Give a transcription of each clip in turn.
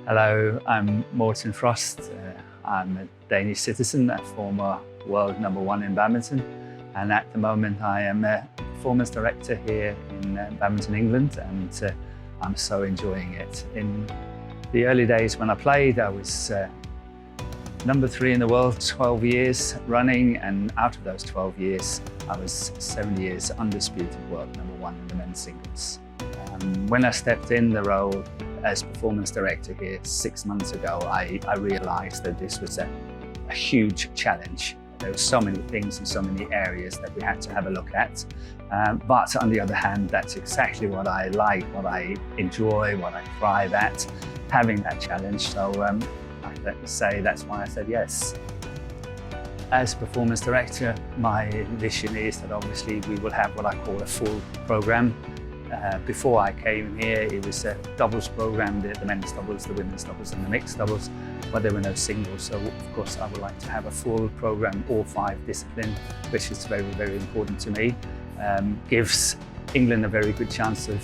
Hello, I'm Morten Frost. I'm a Danish citizen, a former world #1 in badminton, and at the moment I am a performance director here in Badminton England, and I'm so enjoying it. In the early days when I played, I was #3 in the world, 12 years running, and out of those 12 years, I was 7 years undisputed world #1 in the men's singles. When I stepped in the role as performance director here 6 months ago, I realized that this was a huge challenge. There were so many things and so many areas that we had to have a look at. But on the other hand, that's exactly what I like, what I enjoy, what I thrive at, having that challenge. So I have to say that's why I said yes. As performance director, my vision is that obviously we will have what I call a full program. Before I came here, it was a doubles program, the men's doubles, the women's doubles and the mixed doubles, but there were no singles. So of course I would like to have a full program, all 5 disciplines, which is very, very important to me. Gives England a very good chance of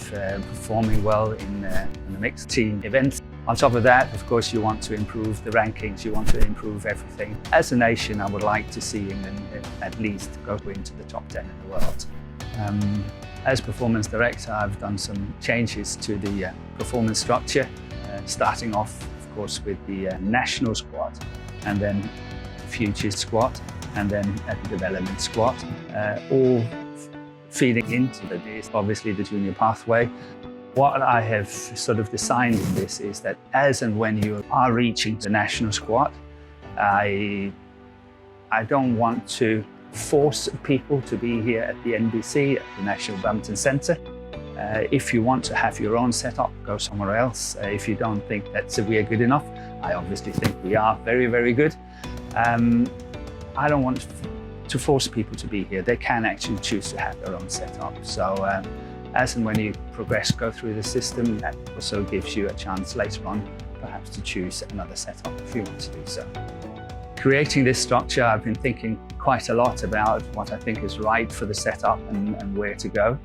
performing well in the mixed team events. On top of that, of course, you want to improve the rankings, you want to improve everything. As a nation, I would like to see England at least go into the top 10 in the world. As performance director, I've done some changes to the performance structure, starting off, of course, with the national squad, and then futures squad, and then a development squad, all feeding into this, obviously the junior pathway. What I have sort of designed in this is that as and when you are reaching the national squad, I don't want to force people to be here at the NBC, at the National Badminton Centre. If you want to have your own setup, go somewhere else. If you don't think that we are good enough, I obviously think we are very, very good. I don't want to force people to be here. They can actually choose to have their own setup. So as and when you progress, go through the system, that also gives you a chance later on perhaps to choose another setup if you want to do so. Creating this structure, I've been thinking quite a lot about what I think is right for the setup and where to go.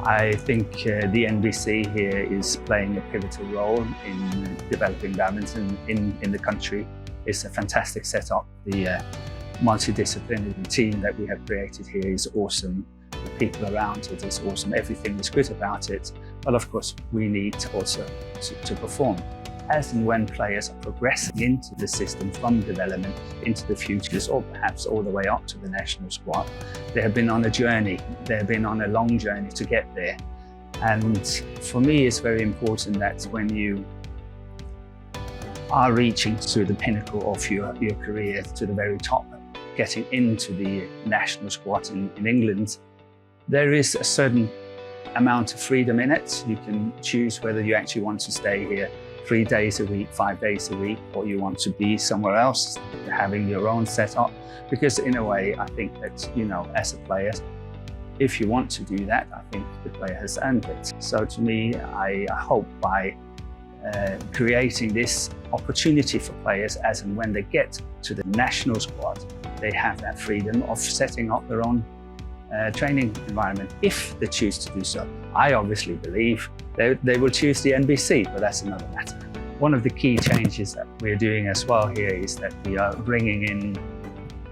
I think the NBC here is playing a pivotal role in developing badminton in the country. It's a fantastic setup. The multidisciplinary team that we have created here is awesome. The people around it is awesome. Everything is good about it. But of course, we need also to perform. As and when players are progressing into the system from development into the futures, or perhaps all the way up to the national squad, they have been on a journey. They have been on a long journey to get there. And for me, it's very important that when you are reaching to the pinnacle of your career, to the very top, getting into the national squad in England, there is a certain amount of freedom in it. You can choose whether you actually want to stay here 3 days a week, 5 days a week, or you want to be somewhere else, having your own setup. Because in a way, I think that, you know, as a player, if you want to do that, I think the player has earned it. So to me, I hope by creating this opportunity for players as and when they get to the national squad, they have that freedom of setting up their own training environment if they choose to do so. I obviously believe they will choose the NBC, but that's another matter. One of the key changes that we're doing as well here is that we are bringing in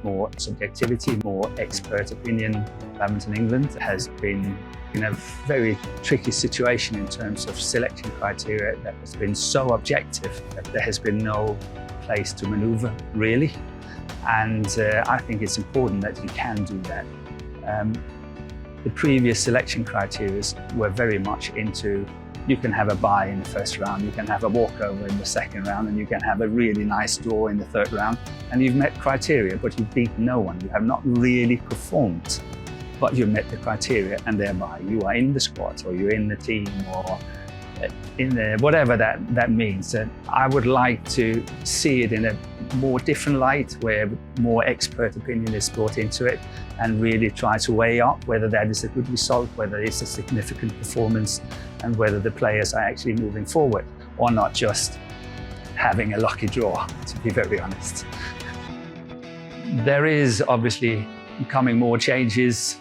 more subjectivity, more expert opinion. Badminton England has been in a very tricky situation in terms of selection criteria that has been so objective that there has been no place to maneuver, really. And I think it's important that you can do that. The previous selection criteria were very much into, you can have a bye in the first round, you can have a walkover in the second round, and you can have a really nice draw in the third round, and you've met criteria, but you've beaten no one. You have not really performed, but you've met the criteria, and thereby you are in the squad, or you're in the team, or in the whatever that means. And I would like to see it in a more different light, where more expert opinion is brought into it, and really try to weigh up whether that is a good result, whether it's a significant performance, and whether the players are actually moving forward, or not just having a lucky draw, to be very honest. There is obviously coming more changes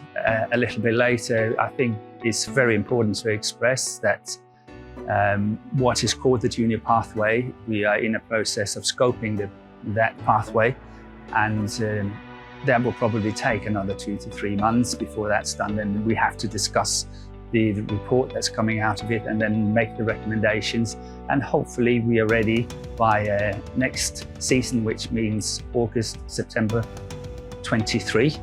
a little bit later. I think it's very important to express that what is called the junior pathway. We are in a process of scoping that pathway, and that will probably take another 2 to 3 months before that's done. Then we have to discuss the report that's coming out of it and then make the recommendations, and hopefully we are ready by next season, which means August, September 23,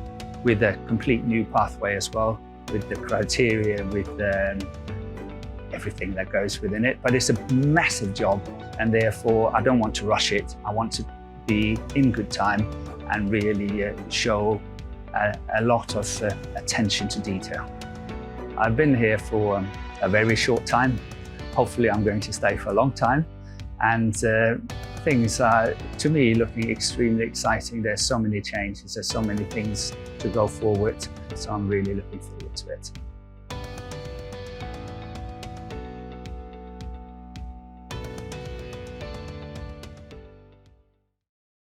with a complete new pathway as well, with the criteria, with everything that goes within it. But it's a massive job, and therefore I don't want to rush it. I want to be in good time and really show a lot of attention to detail. I've been here for a very short time. Hopefully I'm going to stay for a long time, and things are, to me, looking extremely exciting. There's so many changes, there's so many things to go forward, so I'm really looking forward to it.